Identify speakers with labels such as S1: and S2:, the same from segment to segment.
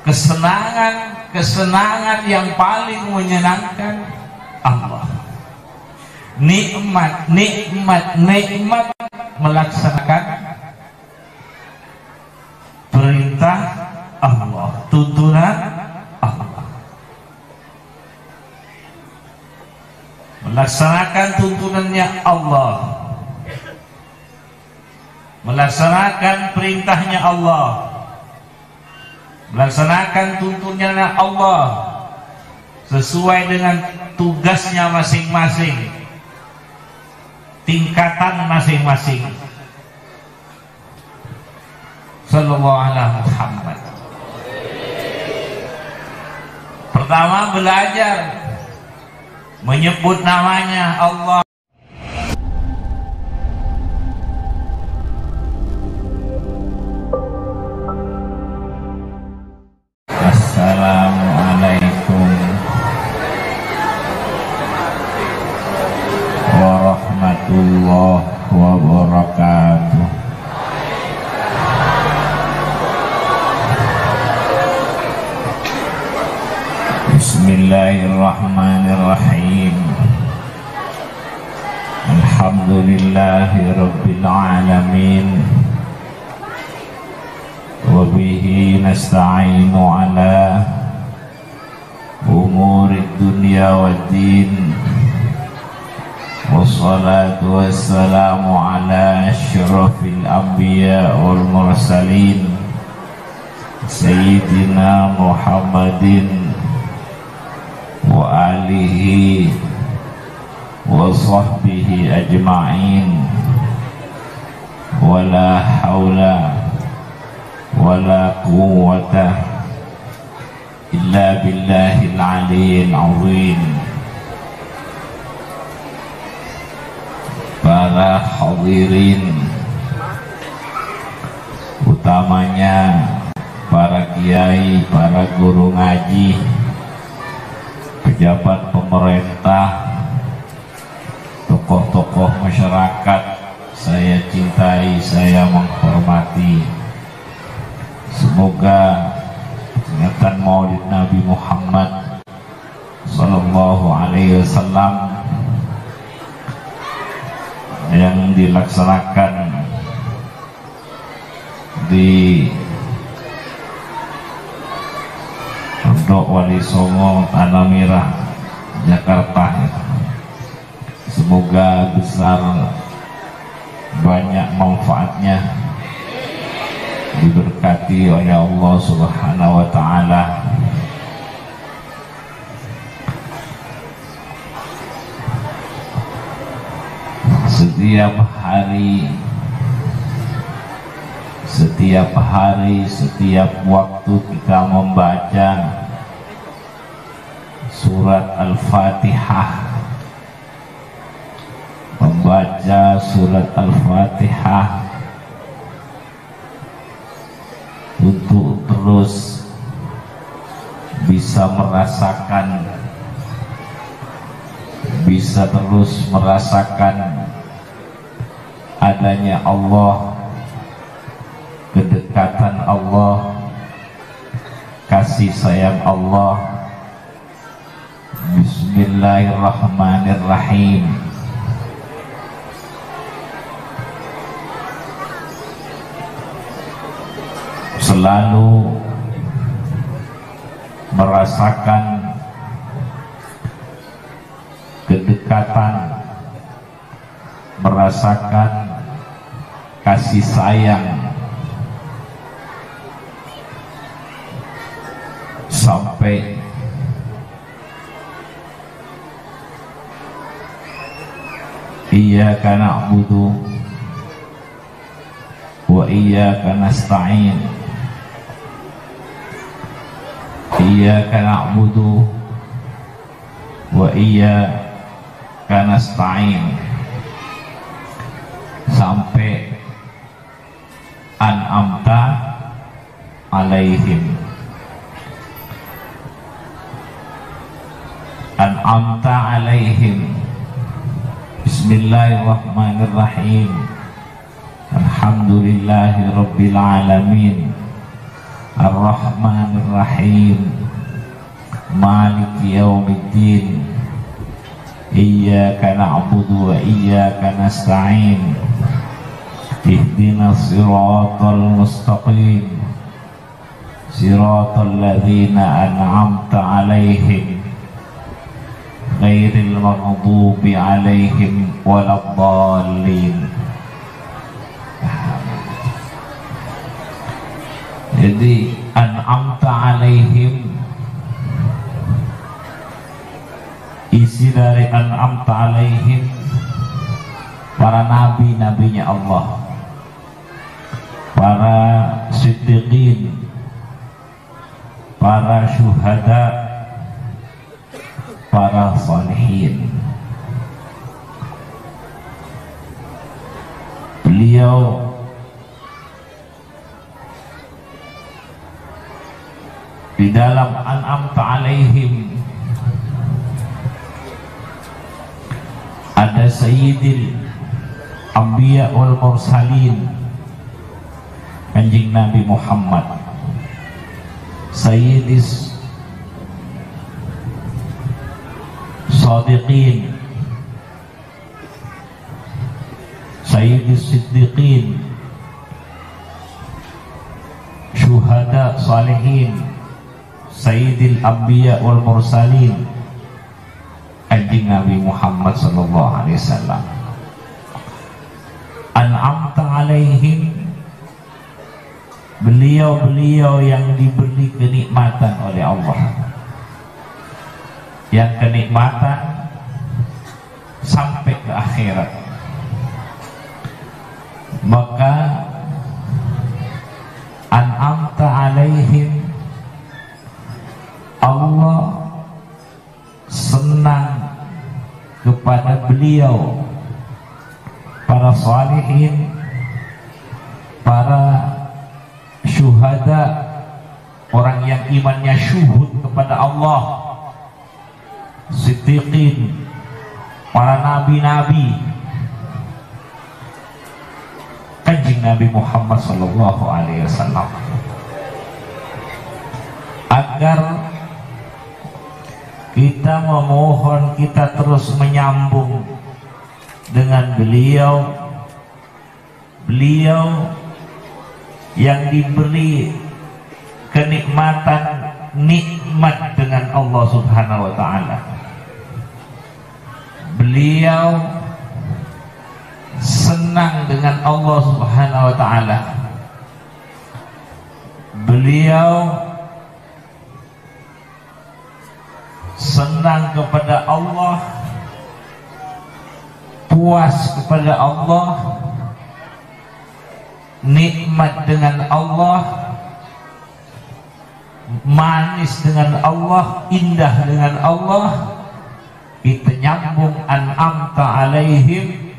S1: kesenangan yang paling menyenangkan Allah. Nikmat melaksanakan perintah Allah, tuntunan Allah. Melaksanakan tuntunannya Allah, melaksanakan perintahnya Allah, melaksanakan tuntunannya Allah sesuai dengan tugasnya masing-masing, tingkatan masing-masing. Sallallahu alaihi Muhammad. Pertama, belajar menyebut namanya Allah. Assalamualaikum warahmatullahi wabarakatuh. Bismillahirrahmanirrahim. Alhamdulillahi rabbil alamin. Wabihi nasta'inu ala umurid dunya waddin. Wassalatu wassalamu ala asyrafil anbiya wal mursalin Sayyidina Muhammadin wa alihi wa sahbihi ajma'in. Wala hawla wala quwwata illa billahil aliyyil azim. Para hadirin, utamanya para kiai, para guru ngaji, pejabat pemerintah, tokoh-tokoh masyarakat saya cintai, saya menghormati. Semoga peringatan Maulid Nabi Muhammad Sallallahu Alaihi Wasallam yang dilaksanakan di Pondok Wali Songo Tanah Merah Jakarta, semoga besar banyak manfaatnya, diberkati oleh Allah Subhanahu wa Ta'ala. Setiap hari, setiap waktu kita membaca surat Al-Fatihah, untuk terus bisa merasakan adanya Allah, kedekatan Allah, kasih sayang Allah. Bismillahirrahmanirrahim. Selalu merasakan kedekatan, merasakan kasih sayang, sampai iyyaka na'budu wa iyyaka nasta'in. Iyyaka na'budu wa iyyaka nasta'in, sampai an'amta alaihim. An'amta alaihim. Bismillahirrahmanirrahim. Alhamdulillahi rabbil alamin. Ar-Rahmanir Rahim, Maliki Yaumiddin, Iyyaka na'budu wa iyyaka nasta'in, Ihdinas siratal mustaqim, Siratal ladzina an'amta 'alaihim, Ghairil maghdubi 'alaihim waladdallin. Jadi an'amta 'alaihim, isi dari an'amta 'alaihim para nabi-nabinya Allah, para siddiqin, para syuhada, para salihin. Beliau di dalam an'amta 'alaihim ada Sayyidil Anbiya wal Mursalin, Kanjeng Nabi Muhammad, Sayyidis Shadiqin, Sayyidis Siddiqin, Syuhada Salihin, Sayyidil Anbiya wal Mursalin, Kanjeng Nabi Muhammad sallallahu alaihi wasallam. An'amta 'alaihim, beliau-beliau yang diberi kenikmatan oleh Allah, yang kenikmatan sampai ke akhirat. Maka an'amta 'alaihim, Allah senang kepada beliau, para salihin, para syuhada, orang yang imannya syuhud kepada Allah, siddiqin, para nabi-nabi, Kanjeng Nabi Muhammad sallallahu alaihi wasallam, agar kita memohon, kita terus menyambung dengan beliau yang diberi kenikmatan, nikmat dengan Allah Subhanahu wa ta'ala. Beliau senang dengan Allah Subhanahu wa ta'ala. Beliau senang kepada Allah, puas kepada Allah, nikmat dengan Allah, manis dengan Allah, indah dengan Allah. Kita nyambung an'amta 'alaihim,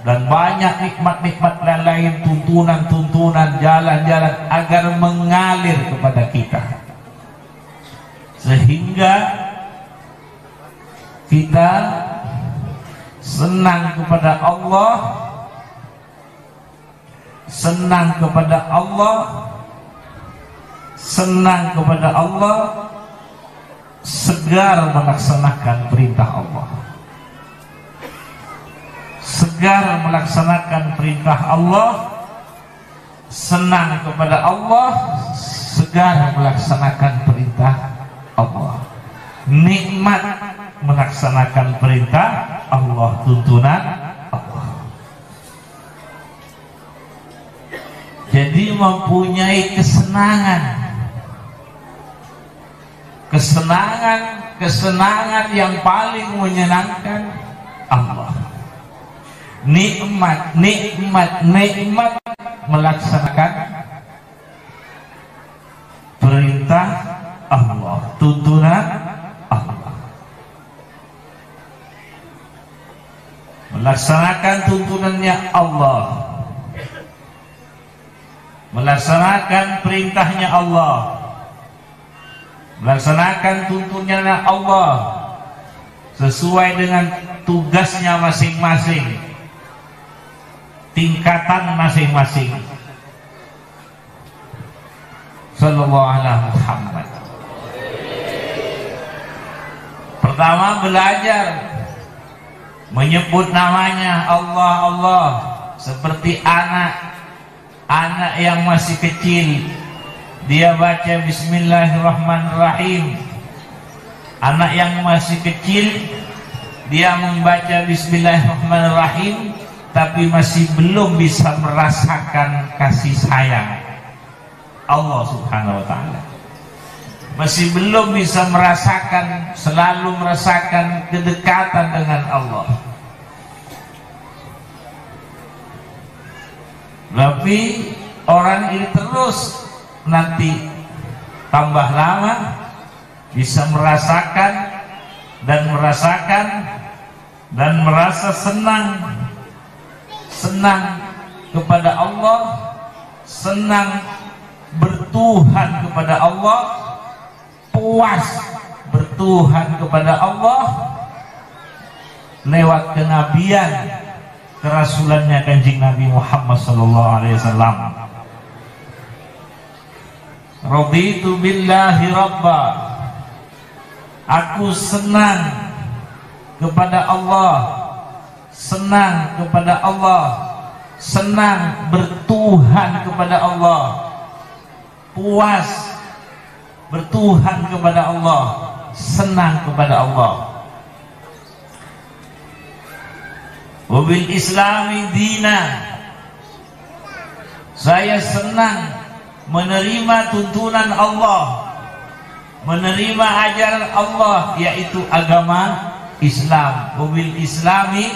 S1: dan banyak nikmat-nikmat lain, tuntunan-tuntunan, jalan-jalan agar mengalir kepada kita, sehingga kita senang kepada Allah, senang kepada Allah, senang kepada Allah, segar melaksanakan perintah Allah, segar melaksanakan perintah Allah, senang kepada Allah, segar melaksanakan perintah Allah, nikmat melaksanakan perintah Allah, tuntunan Allah. Jadi mempunyai kesenangan yang paling menyenangkan Allah. Nikmat melaksanakan perintah Allah, tuntunan Allah. Melaksanakan tuntunannya Allah, melaksanakan perintahnya Allah, melaksanakan tuntunannya Allah sesuai dengan tugasnya masing-masing, tingkatan masing-masing. sallallahu alaihi Muhammad. Pertama, belajar menyebut namanya Allah Allah, seperti anak yang masih kecil, dia baca Bismillahirrahmanirrahim. Anak yang masih kecil dia membaca Bismillahirrahmanirrahim, tapi masih belum bisa merasakan kasih sayang Allah Subhanahu wa ta'ala. Masih belum bisa merasakan, selalu merasakan kedekatan dengan Allah. Tapi orang ini terus nanti tambah lama bisa merasakan dan merasa senang kepada Allah, senang bertuhan kepada Allah, puas bertuhan kepada Allah lewat kenabian, kerasulannya Kanjeng Nabi Muhammad sallallahu alaihi wasallam. Raditu billahi rabba, aku senang kepada Allah, senang kepada Allah, senang bertuhan kepada Allah, puas bertuhan kepada Allah, senang kepada Allah. Wabil Islami dina, saya senang menerima tuntunan Allah, menerima ajaran Allah, yaitu agama Islam. Wabil Islami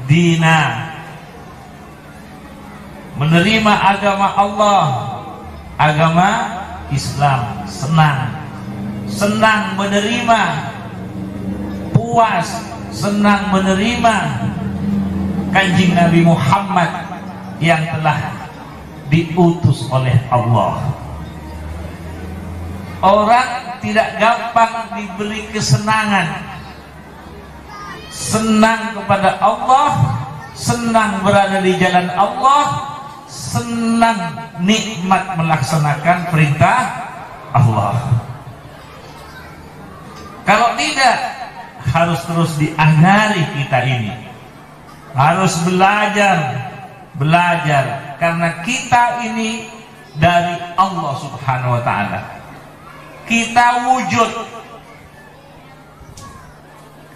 S1: dina, menerima agama Allah, agama Islam. Senang menerima, puas, senang menerima Kanjeng Nabi Muhammad yang telah diutus oleh Allah. Orang tidak gampang diberi kesenangan. Senang kepada Allah, senang berada di jalan Allah, senang nikmat melaksanakan perintah Allah. Kalau tidak, harus terus diajari kita ini, harus belajar karena kita ini dari Allah Subhanahu wa ta'ala. Kita wujud,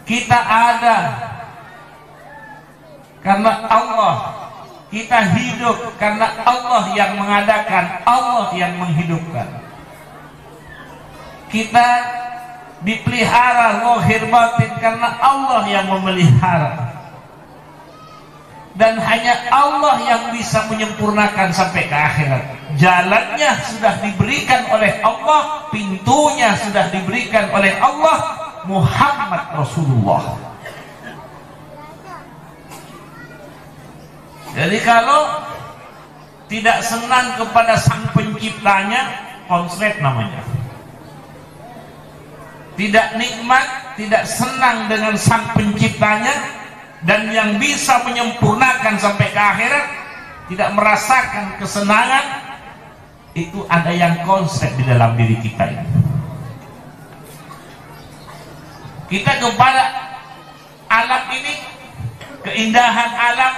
S1: kita ada karena Allah, kita hidup karena Allah yang mengadakan, Allah yang menghidupkan. Kita dipelihara zahir batin karena Allah yang memelihara. Dan hanya Allah yang bisa menyempurnakan sampai ke akhirat. Jalannya sudah diberikan oleh Allah, pintunya sudah diberikan oleh Allah, Muhammad Rasulullah. Jadi kalau tidak senang kepada sang penciptanya, konslet namanya. Tidak nikmat, tidak senang dengan sang penciptanya, dan yang bisa menyempurnakan sampai ke akhirat, tidak merasakan kesenangan, itu ada yang konsep di dalam diri kita ini. Kita kepada alam ini, keindahan alam,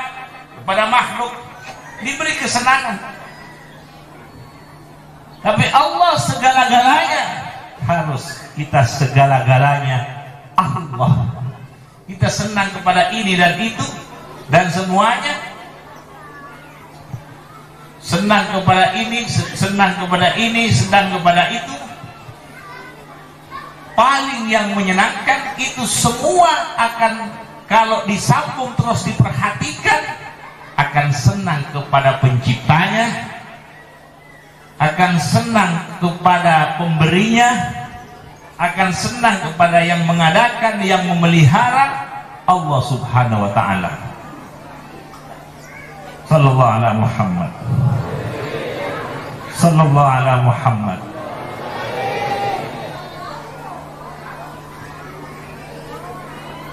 S1: kepada makhluk diberi kesenangan. Tapi Allah segala-galanya, harus kita segala-galanya Allah. Kita senang kepada ini dan itu dan semuanya, senang kepada ini, senang kepada ini, senang kepada itu. Paling yang menyenangkan itu semua akan, kalau disambung terus diperhatikan, akan senang kepada penciptanya, akan senang kepada pemberinya, akan senang kepada yang mengadakan, yang memelihara, Allah Subhanahu wa ta'ala. Sallallahu ala Muhammad, sallallahu ala Muhammad.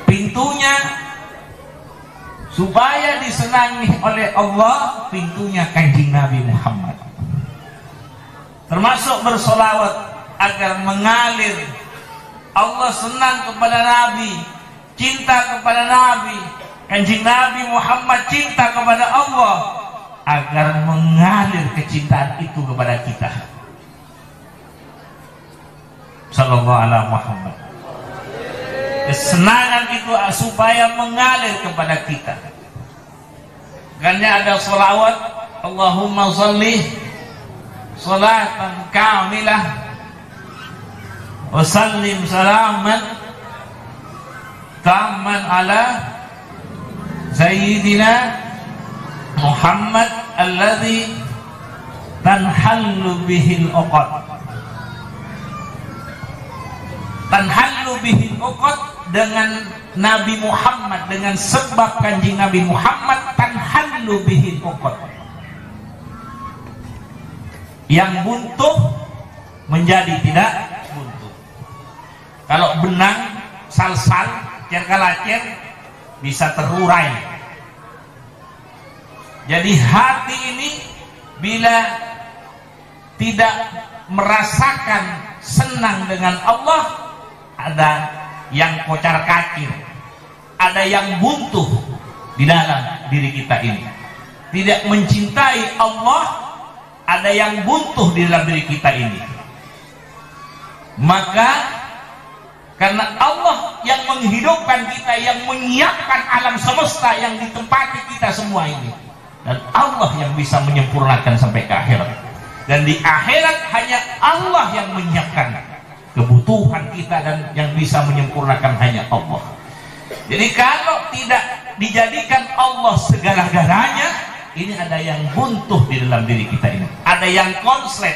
S1: Pintunya supaya disenangi oleh Allah, pintunya Kanjeng Nabi Muhammad. termasuk bersolawat agar mengalir. Allah senang kepada Nabi, cinta kepada Nabi, Kanjeng Nabi Muhammad cinta kepada Allah, agar mengalir kecintaan itu kepada kita. Sallallahu alaihi Muhammad. Kesenangan itu supaya mengalir kepada kita. Karena ada sholawat, Allahumma sholli sholatan kamilah wa sallim salaman tamman ala Sayyidina Muhammad alladzi tanhallu bihil uqad. Tanhallu bihil uqad, dengan Nabi Muhammad, dengan sebab Kanjeng Nabi Muhammad, tanhallu bihil uqad, yang buntuh menjadi tidak buntuh. Kalau benang sal-sal cerkalacir bisa terurai. Jadi hati ini bila tidak merasakan senang dengan Allah, ada yang kocar kacir, ada yang buntuh di dalam diri kita ini. Tidak mencintai Allah, ada yang buntuh di dalam diri kita ini. Maka karena Allah yang menghidupkan kita, yang menyiapkan alam semesta yang ditempati kita semua ini, dan Allah yang bisa menyempurnakan sampai ke akhirat. Dan di akhirat hanya Allah yang menyiapkan kebutuhan kita, dan yang bisa menyempurnakan hanya Allah. Jadi kalau tidak dijadikan Allah segala-galanya, ini ada yang buntuh di dalam diri kita ini, ada yang konslet,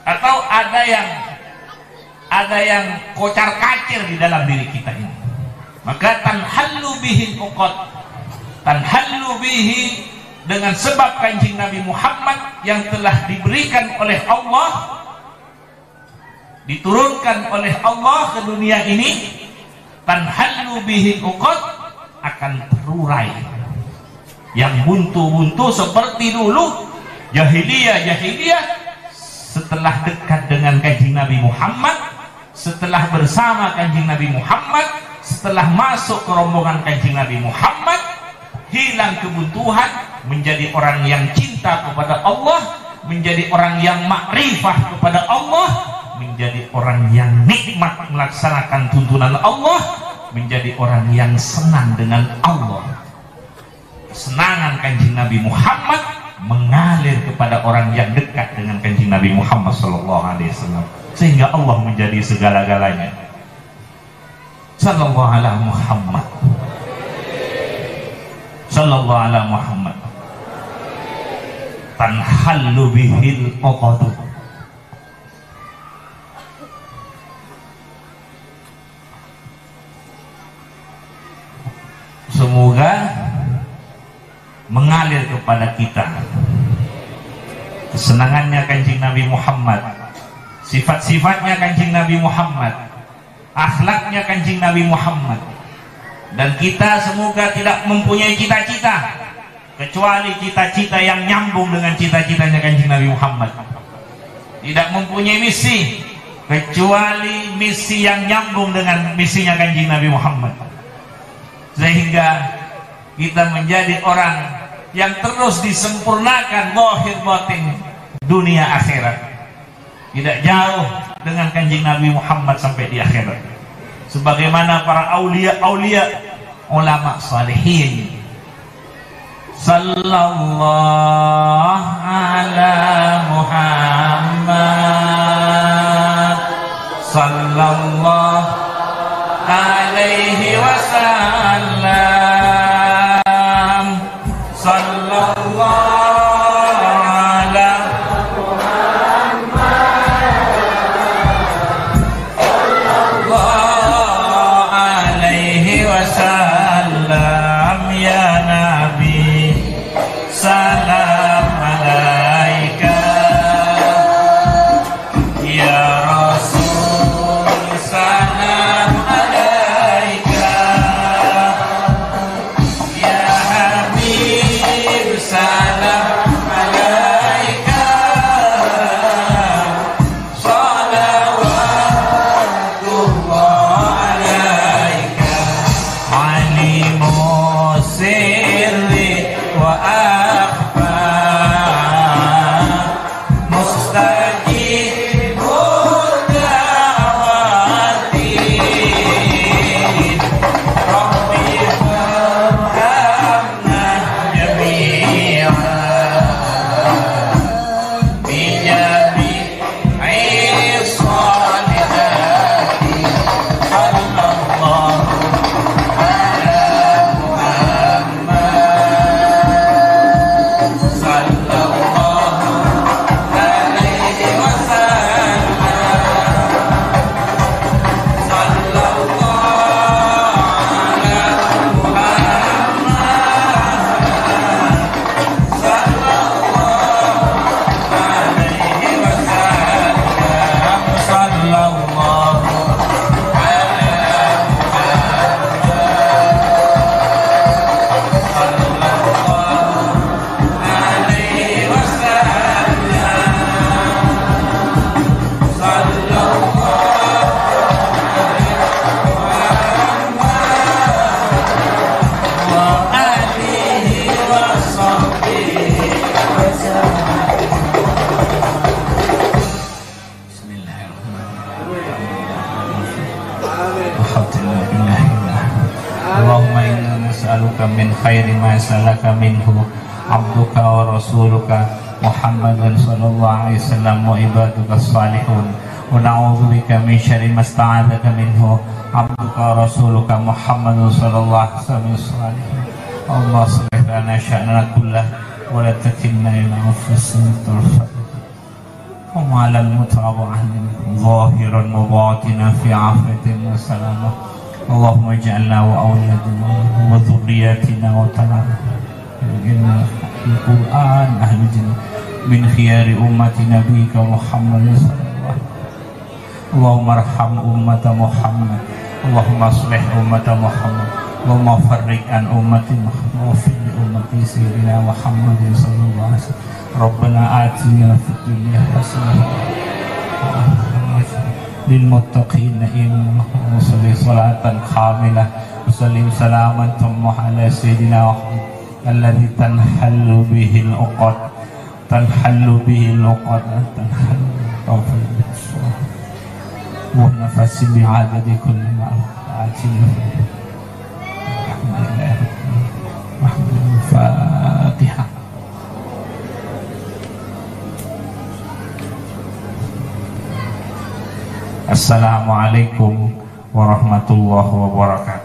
S1: atau ada yang kocar kacir di dalam diri kita ini. Maka tanhallu bihi uqad, tanhallu bihi, dengan sebab Kanjeng Nabi Muhammad yang telah diberikan oleh Allah, diturunkan oleh Allah ke dunia ini, tanhallu bihi uqad, akan terurai yang buntu-buntu seperti dulu jahiliyah setelah dekat dengan Kanjeng Nabi Muhammad, setelah bersama Kanjeng Nabi Muhammad, setelah masuk ke rombongan Kanjeng Nabi Muhammad, hilang kebuntuhan, menjadi orang yang cinta kepada Allah, menjadi orang yang makrifah kepada Allah, menjadi orang yang nikmat melaksanakan tuntunan Allah, menjadi orang yang senang dengan Allah. Kesenangan Kanjeng Nabi Muhammad mengalir kepada orang yang dekat dengan Kanjeng Nabi Muhammad SAW, sehingga Allah menjadi segala-galanya. Sallallahu alaihi Muhammad, sallallahu alaihi Muhammad. Tanhallu bihil uqad. Semoga mengalir kepada kita kesenangannya Kanjeng Nabi Muhammad, sifat-sifatnya Kanjeng Nabi Muhammad, akhlaknya Kanjeng Nabi Muhammad. Dan kita semoga tidak mempunyai cita-cita kecuali cita-cita yang nyambung dengan cita-citanya Kanjeng Nabi Muhammad. Tidak mempunyai misi kecuali misi yang nyambung dengan misinya Kanjeng Nabi Muhammad, sehingga kita menjadi orang yang terus disempurnakan zahir batin dunia akhirat, tidak jauh dengan Kanjeng Nabi Muhammad sampai di akhirat, sebagaimana para aulia-aulia, ulama salihin. Sallallahu ala Muhammad, sallallahu alaihi wasallam, sallallahu ala sallallahu alaihi wasallam. Ya Nabi, salam alaika. Ya Rasul, salam alaika. nas'aluka min khairi ma salaka minhu abduka wa rasuluka Muhammadan sallallahu alaihi wasallam wa ibaduka salihun wa na'udzu bika min syarri ma sta'adzaka minhu abduka wa rasuluka Muhammadan sallallahu alaihi wasallam. Allah sholli lana sya'nana kullah wa la takilna ila anfusina tarfata wa ma'al mutawahin zahiran wa batinan fi afiyatin wa salamah. Allahumma ij'alna wa awladina wa dhurriyyatina wa talana Al-Quran ahli jannah min khiyari ummati nabiyika Muhammad sallallahu. Allahumma arham ummata Muhammad, Allahumma aslih ummata Muhammad, Allahumma farriq an ummati Muhammad wa fi ummati sayyidina Muhammadin sallallahu alaihi wasallam. Rabbana atina fid dunya hasanah lil muttaqina imamah wa salli salatan kamilah wa sallim salaman tamma ala sayyidina Muhammad alladhi tanhallu bihi al-uqad wa nafasi bi'adadi kulli ma'atin. Al-Fatihah. Assalamualaikum warahmatullahi wabarakatuh.